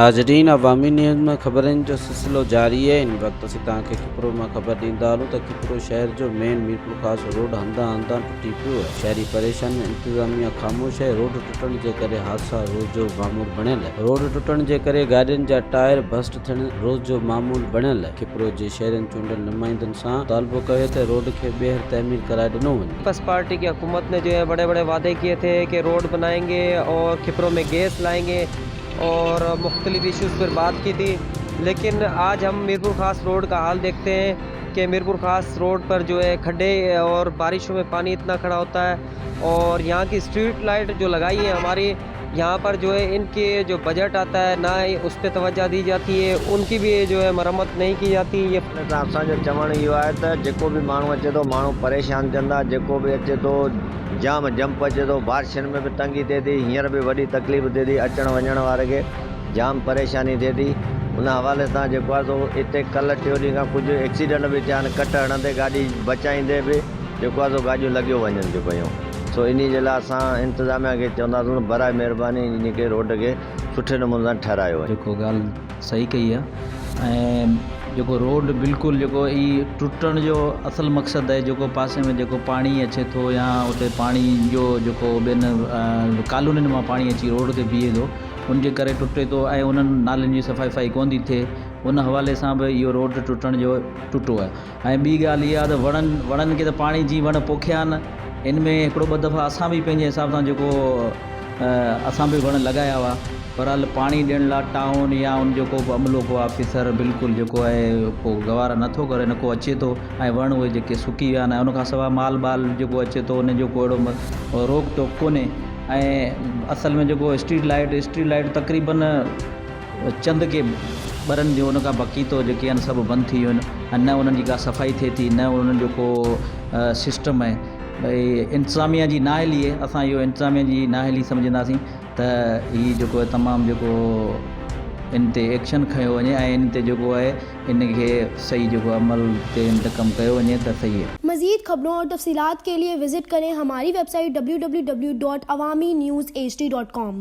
नाज़रीन, अवामी न्यूज़ में ख़बरनि जो सिलसिलो जारी है। इन वक्त असीं तव्हांखे किपरो में ख़बर ॾींदा हलूं त किपरो शहर जो मेन मीरपुर ख़ास रोड हंधा हंधा टुटी पियो है। शहरी परेशान, इंतज़ामिया ख़ामोश है। रोड टुटण जे करे हादसा रोज़ जो मामूल बणियल है। रोड टुटण जे करे गाॾियुनि जा टायर बस्ट थियण रोज़ जो मामूल बणियल है। किपरो जे शहरनि चूंडियल नुमाइंदनि सां मुतालबो कयो त रोड खे ॿीहर तमीर कराए ॾिनो वञे। पीपल्स पार्टी की हुकूमत ने जो है बड़े बड़े वादे किए थे कि रोड बनाएंगे और किपरो में गैस लाएंगे और मुख्तलिफ इश्यूज़ पर बात की थी, लेकिन आज हम मीरपुर ख़ास रोड का हाल देखते हैं कि मीरपुर ख़ास रोड पर जो है खड्डे और बारिशों में पानी इतना खड़ा होता है। और यहाँ की स्ट्रीट लाइट जो लगाई है हमारी, यहाँ पर जो है इनके जो बजट आता है ना ही उस पर तवज्जो दी जाती है, उनकी भी जो है मरम्मत नहीं की जाती। ये असांजो चवण इहो आहे त जेको बि माण्हू अचे थो माण्हू परेशान थियनि था। जेको बि अचे थो जाम जंप अचे थो, बारिशनि में बि तंगी थिए थी, हींअर बि वॾी तकलीफ़ थिए थी, अचण वञण वारे खे जाम परेशानी थिए थी। उन हवाले सां जेको आहे सो हिते कल्ह 3 ॾींहं खां कुझु एक्सीडेंट बि थिया आहिनि। कट हणंदे गाॾी बचाईंदे बि जेको आहे सो गाॾियूं लॻियो वञनि थियूं पियूं। सो इन जे लाइ असां इंतिज़ामिया खे चवंदासीं बराए महिरबानी इन खे रोड खे सुठे नमूने सां ठाहिरायो वञे। जेको ॻाल्हि सही कई आहे ऐं जेको रोड बिल्कुलु जेको ई टुटण जो असुलु मक़सदु आहे, जेको पासे में जेको पाणी अचे थो या उते पाणी जो जेको ॿियनि कॉलोनियुनि मां पाणी अची रोड ते बीहे थो, उनजे करे टुटे थो ऐं उन्हनि नालियुनि जी सफ़ाई कोन थी थिए। उन हवाले सां बि इहो रोड टुटण जो टुटो आहे। ऐं ॿी ॻाल्हि इहा त वणनि खे त पाणी जी वण पोखिया आहिनि। इन में हिकिड़ो ॿ दफ़ा असां बि पंहिंजे हिसाब सां जेको असां बि वण लॻाया हुआ, बहरहाल पाणी ॾियण लाइ टाउन या उन जेको बि अमलो को ऑफिसर बिल्कुलु जेको आहे को गवारा नथो करे, न को अचे थो ऐं वण उहे जेके सुकी विया आहिनि ऐं उनखां सवाइ माल बाल जेको अचे थो उन जो को अहिड़ो रोक टोक कोन्हे। ऐं असल में जेको स्ट्रीट लाइट तक़रीबन चंद के ॿरनि जो उनखां बक़ीतो जेके आहिनि सभु बंदि थी वियूं आहिनि ऐं न उन्हनि जी का सफ़ाई थिए थी, न उन्हनि जो को सिस्टम आहे। भई इंतिज़ामिया जी नाअहली आहे। असां इहो इंतिज़ामिया जी नाअहली सम्झंदासीं त हीअ जेको आहे तमामु जेको इन ते एक्शन खयो वञे ऐं इन ते जेको आहे इन खे सही जेको अमल ते इंतकाम कयो वञे त सही है। मज़ीद खबरों और तफसीलात के लिए विजिट करें हमारी वेबसाइट www.awamiNewsHD.com।